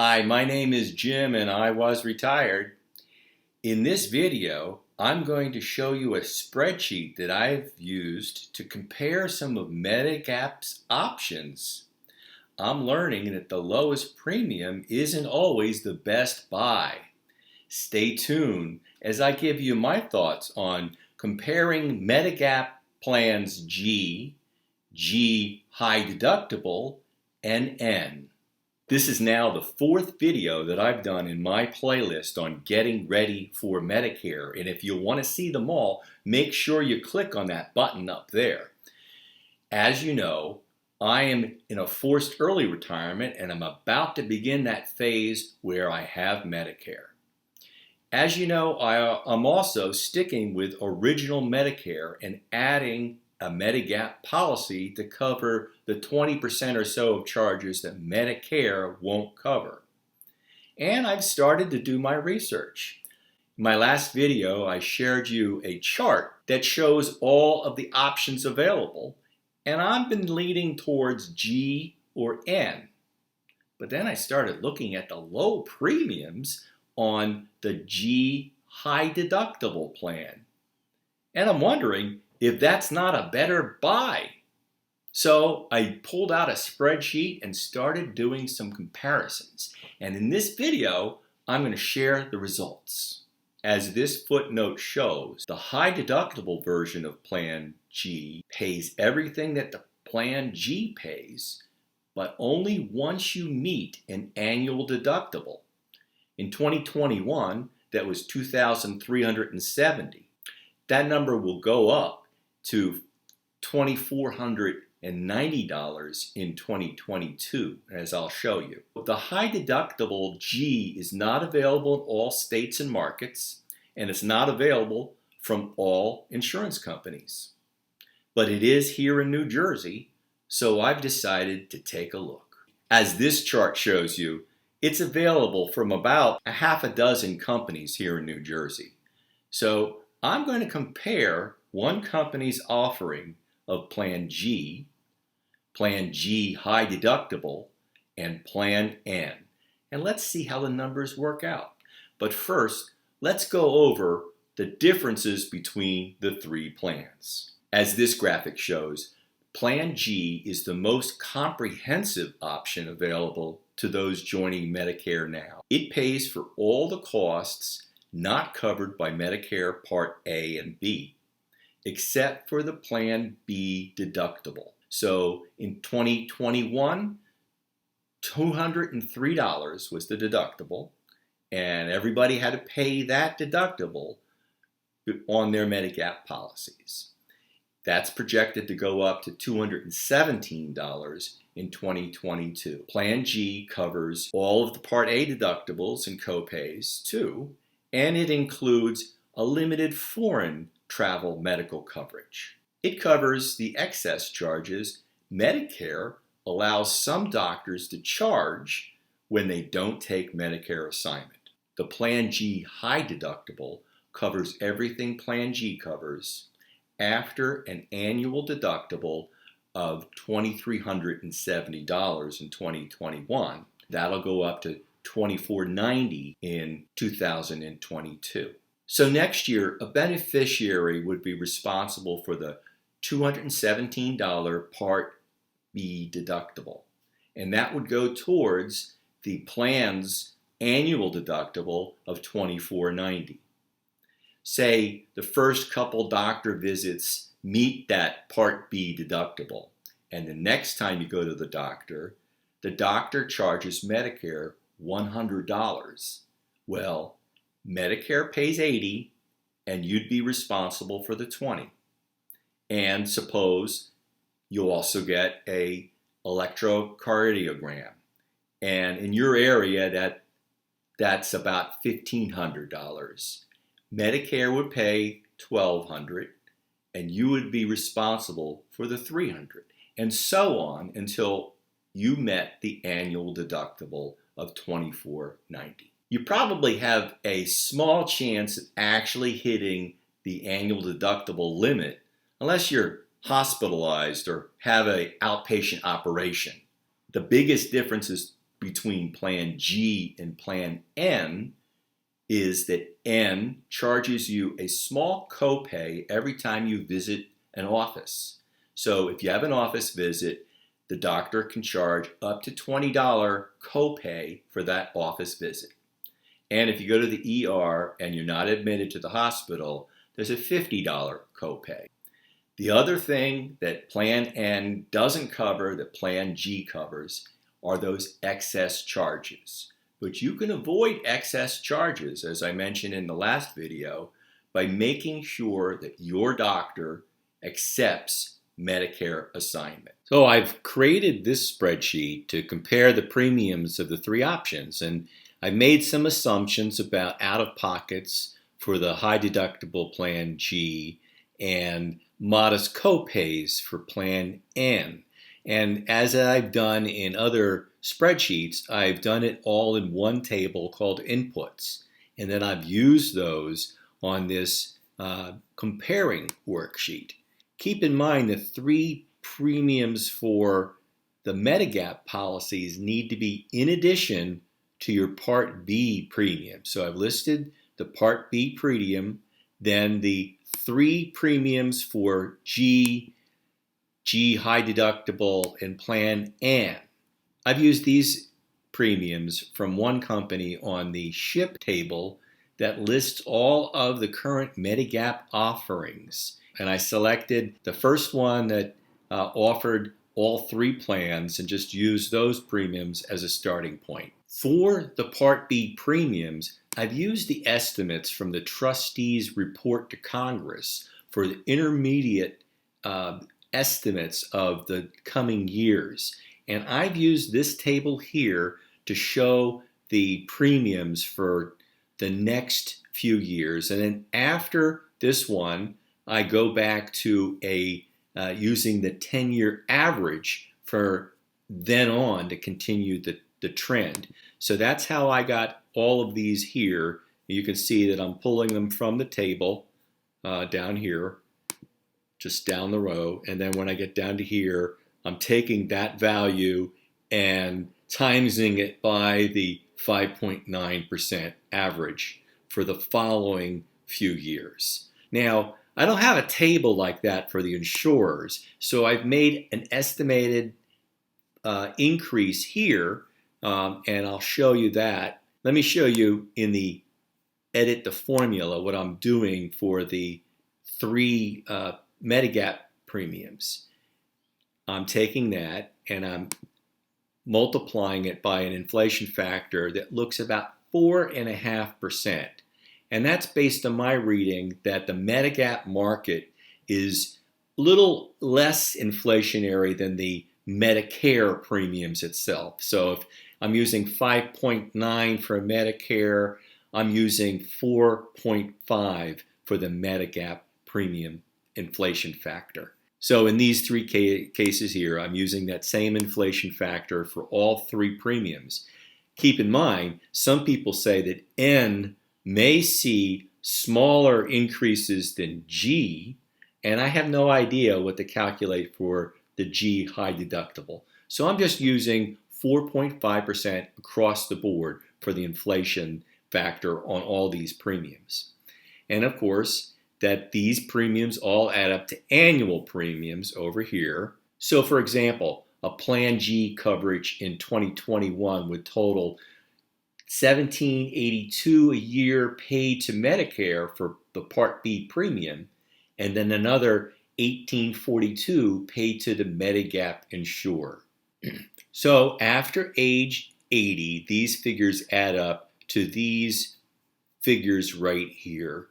Hi, my name is Jim and I was retired. In this video, I'm going to show you a spreadsheet that I've used to compare some of Medigap's options. I'm learning that the lowest premium isn't always the best buy. Stay tuned as I give you my thoughts on comparing Medigap Plans G, High-Deductible, and N. This is now the fourth video that I've done in my playlist on getting ready for Medicare. And if you want to see them all, make sure you click on that button up there. As you know, I am in a forced early retirement and I'm about to begin that phase where I have Medicare. As you know, I'm also sticking with original Medicare and adding a Medigap policy to cover the 20% or so of charges that Medicare won't cover. And I've started to do my research. In my last video, I shared you a chart that shows all of the options available, and I've been leaning towards G or N. But then I started looking at the low premiums on the G High-Deductible plan. And I'm wondering if that's not a better buy. So I pulled out a spreadsheet and started doing some comparisons. And in this video, I'm going to share the results. As this footnote shows, the high deductible version of Plan G pays everything that the Plan G pays, but only once you meet an annual deductible. In 2021, that was $2,370. That number will go up to $2,490 in 2022, as I'll show you. The high deductible G is not available in all states and markets, and it's not available from all insurance companies. But it is here in New Jersey, so I've decided to take a look. As this chart shows you, it's available from about a half a dozen companies here in New Jersey. So I'm going to compare one company's offering of Plan G High Deductible, and Plan N. And let's see how the numbers work out. But first, let's go over the differences between the three plans. As this graphic shows, Plan G is the most comprehensive option available to those joining Medicare now. It pays for all the costs not covered by Medicare Part A and B, except for the Plan B deductible. So in 2021, $203 was the deductible, and everybody had to pay that deductible on their Medigap policies. That's projected to go up to $217 in 2022. Plan G covers all of the Part A deductibles and copays too, and it includes a limited foreign travel medical coverage. It covers the excess charges Medicare allows some doctors to charge when they don't take Medicare assignment. The Plan G High Deductible covers everything Plan G covers after an annual deductible of $2,370 in 2021. That'll go up to $2,490 in 2022. So next year, a beneficiary would be responsible for the $217 Part B deductible, and that would go towards the plan's annual deductible of $2,490. Say the first couple doctor visits meet that Part B deductible, and the next time you go to the doctor charges Medicare $100. Well, Medicare pays $80, and you'd be responsible for the $20. And suppose you also get a electrocardiogram, and in your area that's about $1,500. Medicare would pay $1,200, and you would be responsible for the $300, and so on until you met the annual deductible of $2,490. You probably have a small chance of actually hitting the annual deductible limit unless you're hospitalized or have an outpatient operation. The biggest difference is between Plan G and Plan N is that N charges you a small copay every time you visit an office. So if you have an office visit, the doctor can charge up to $20 copay for that office visit. And if you go to the ER and you're not admitted to the hospital, there's a $50 copay. The other thing that Plan N doesn't cover that Plan G covers are those excess charges. But you can avoid excess charges, as I mentioned in the last video, by making sure that your doctor accepts Medicare assignment. So I've created this spreadsheet to compare the premiums of the three options, and I made some assumptions about out-of-pockets for the high-deductible Plan G and modest copays for Plan N. And as I've done in other spreadsheets, I've done it all in one table called inputs. And then I've used those on this comparing worksheet. Keep in mind the three premiums for the Medigap policies need to be in addition to your Part B premium. So I've listed the Part B premium, then the three premiums for G high deductible, and Plan N. I've used these premiums from one company on the SHIP table that lists all of the current Medigap offerings. And I selected the first one that offered all three plans and just used those premiums as a starting point. For the Part B premiums, I've used the estimates from the trustees' report to Congress for the intermediate estimates of the coming years. And I've used this table here to show the premiums for the next few years. And then after this one, I go back to using the 10-year average for then on to continue the trend. So that's how I got all of these here. You can see that I'm pulling them from the table down here, just down the row. And then when I get down to here, I'm taking that value and timesing it by the 5.9% average for the following few years. Now, I don't have a table like that for the insurers, so I've made an estimated increase here, and I'll show you that. Let me show you in the edit the formula what I'm doing for the three Medigap premiums. I'm taking that and I'm multiplying it by an inflation factor that looks about 4.5%. And that's based on my reading that the Medigap market is a little less inflationary than the Medicare premiums itself. So if I'm using 5.9 for Medicare, I'm using 4.5 for the Medigap premium inflation factor. So in these three cases here, I'm using that same inflation factor for all three premiums. Keep in mind, some people say that N may see smaller increases than G, and I have no idea what to calculate for the G high deductible. So I'm just using 4.5% across the board for the inflation factor on all these premiums. And of course, that these premiums all add up to annual premiums over here. So for example, a Plan G coverage in 2021 would total $1,782 a year paid to Medicare for the Part B premium, and then another $1,842 paid to the Medigap insurer. So after age 80, these figures add up to these figures right here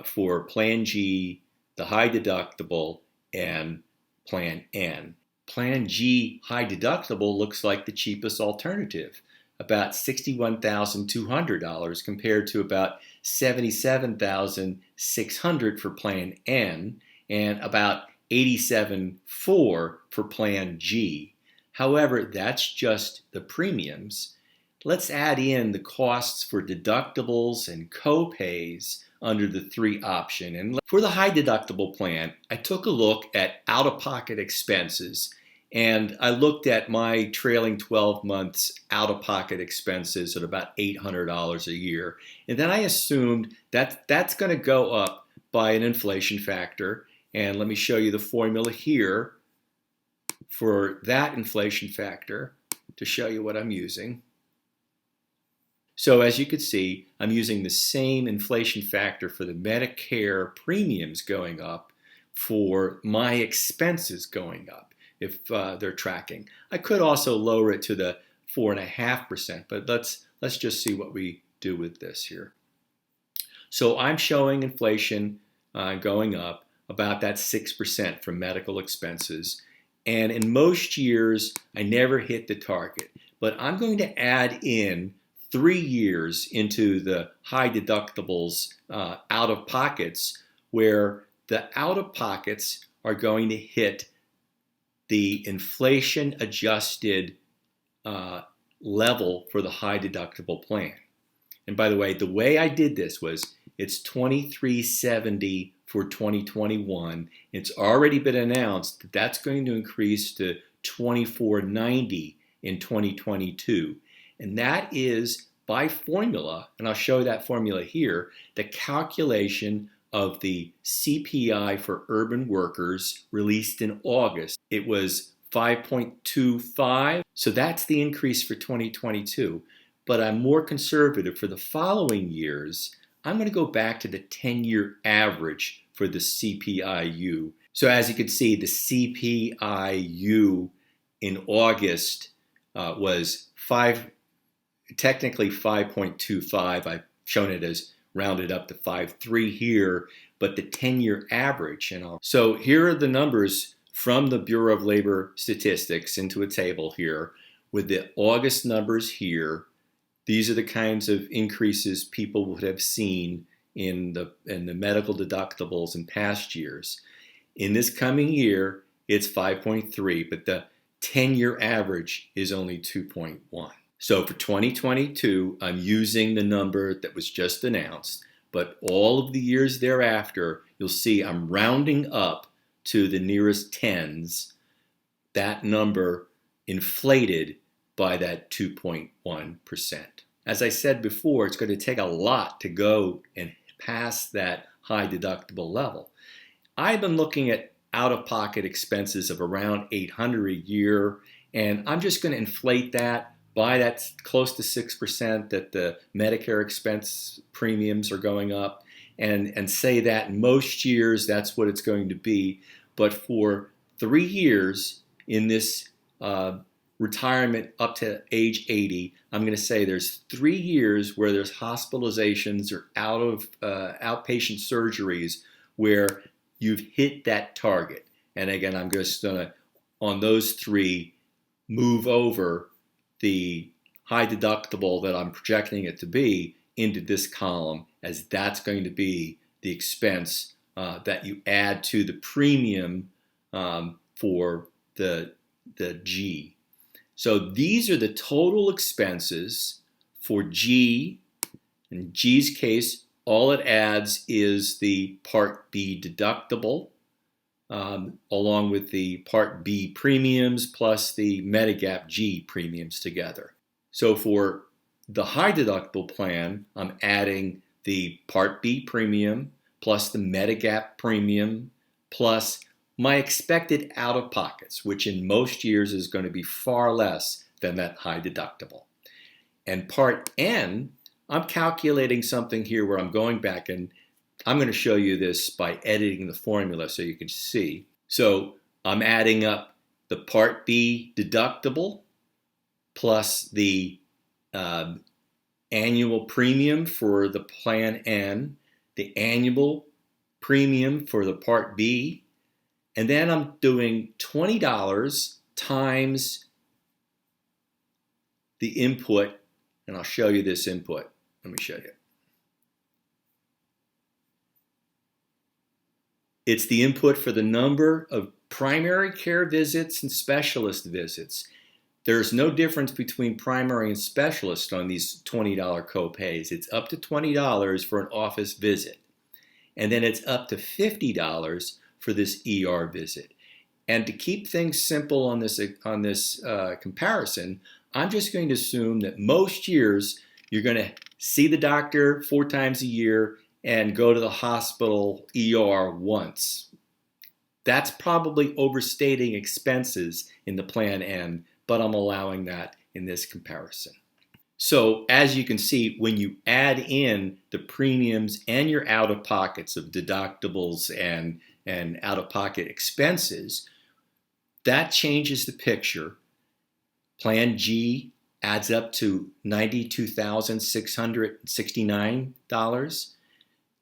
for Plan G, the high deductible, and Plan N. Plan G high deductible looks like the cheapest alternative, about $61,200 compared to about $77,600 for Plan N and about $87,400 for Plan G. However, that's just the premiums. Let's add in the costs for deductibles and copays under the three option. And for the high deductible plan, I took a look at out-of-pocket expenses And I looked at my trailing 12 months out-of-pocket expenses at about $800 a year. And then I assumed that that's going to go up by an inflation factor. And let me show you the formula here for that inflation factor to show you what I'm using. So as you can see, I'm using the same inflation factor for the Medicare premiums going up for my expenses going up if they're tracking. I could also lower it to the 4.5%, but let's just see what we do with this here. So I'm showing inflation going up about that 6% for medical expenses. And in most years, I never hit the target. But I'm going to add in 3 years into the high deductibles out of pockets, where the out of pockets are going to hit the inflation adjusted level for the high deductible plan. And by the way I did this was it's $2,370 for 2021. It's already been announced that that's going to increase to $2,490 in 2022. And that is by formula, and I'll show that formula here, the calculation of the CPI for urban workers released in August. It was 5.25, so that's the increase for 2022. But I'm more conservative for the following years. I'm going to go back to the 10-year average for the CPIU. So as you can see, the CPIU in August was technically 5.25. I've shown it as rounded up to 5.3 here, but the 10-year average. So here are the numbers from the Bureau of Labor Statistics into a table here with the August numbers here. These are the kinds of increases people would have seen in the medical deductibles in past years. In this coming year, it's 5.3, but the 10-year average is only 2.1. So for 2022, I'm using the number that was just announced, but all of the years thereafter, you'll see I'm rounding up to the nearest tens, that number inflated by that 2.1%. As I said before, it's going to take a lot to go and pass that high deductible level. I've been looking at out-of-pocket expenses of around $800 a year, and I'm just going to inflate that by that close to 6% that the Medicare expense premiums are going up, and say that in most years that's what it's going to be. But for 3 years in this retirement up to age 80, I'm going to say there's 3 years where there's hospitalizations or outpatient surgeries where you've hit that target. And again, I'm just going to, on those 3, move over the high deductible that I'm projecting it to be into this column, as that's going to be the expense that you add to the premium for the G. So these are the total expenses for G. In G's case, all it adds is the Part B deductible, along with the Part B premiums plus the Medigap G premiums together. So for the high deductible plan, I'm adding the Part B premium plus the Medigap premium plus my expected out-of-pockets, which in most years is going to be far less than that high deductible. And Part N, I'm calculating something here where I'm going back, and I'm going to show you this by editing the formula so you can see. So I'm adding up the Part B deductible plus the annual premium for the Plan N, the annual premium for the Part B, and then I'm doing $20 times the input, and I'll show you this input. Let me show you. It's the input for the number of primary care visits and specialist visits. There's no difference between primary and specialist on these $20 copays. It's up to $20 for an office visit. And then it's up to $50 for this ER visit. And to keep things simple on this comparison, I'm just going to assume that most years you're going to see the doctor 4 times a year and go to the hospital ER once. That's probably overstating expenses in the Plan N, but I'm allowing that in this comparison. So as you can see, when you add in the premiums and your out-of-pockets of deductibles and out-of-pocket expenses, that changes the picture. Plan G adds up to $92,669.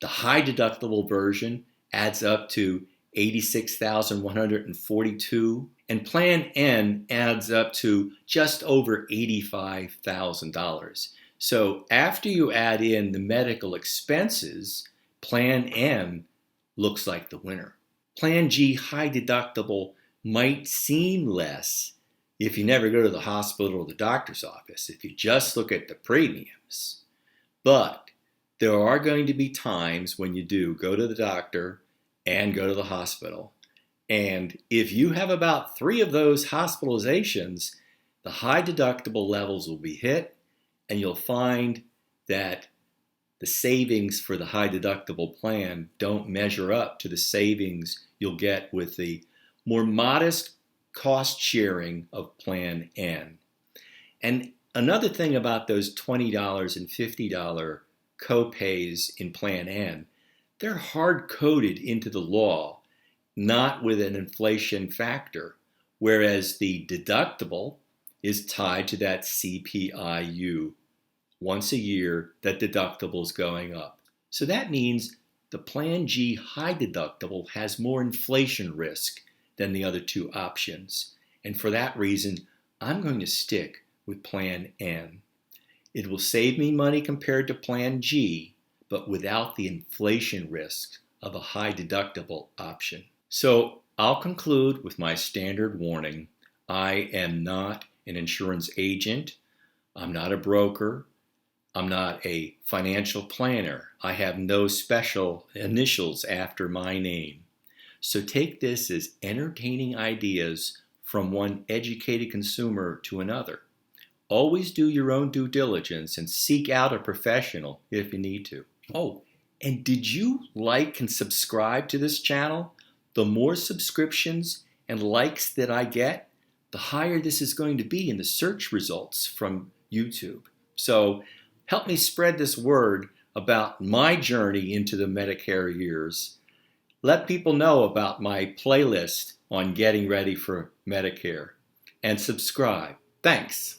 The high deductible version adds up to $86,142, and Plan N adds up to just over $85,000. So after you add in the medical expenses, Plan N looks like the winner. Plan G high deductible might seem less if you never go to the hospital or the doctor's office, if you just look at the premiums. But there are going to be times when you do go to the doctor and go to the hospital. And if you have about 3 of those hospitalizations, the high deductible levels will be hit, and you'll find that the savings for the high deductible plan don't measure up to the savings you'll get with the more modest cost sharing of Plan N. And another thing about those $20 and $50 copays in Plan N, they're hard-coded into the law, not with an inflation factor, whereas the deductible is tied to that CPIU. Once a year, that deductible is going up. So that means the Plan G high deductible has more inflation risk than the other 2 options. And for that reason, I'm going to stick with Plan N. It will save me money compared to Plan G, but without the inflation risk of a high deductible option. So I'll conclude with my standard warning. I am not an insurance agent. I'm not a broker. I'm not a financial planner. I have no special initials after my name. So take this as entertaining ideas from one educated consumer to another. Always do your own due diligence and seek out a professional if you need to. Oh, and did you like and subscribe to this channel? The more subscriptions and likes that I get, the higher this is going to be in the search results from YouTube. So help me spread this word about my journey into the Medicare years. Let people know about my playlist on getting ready for Medicare, and subscribe. Thanks.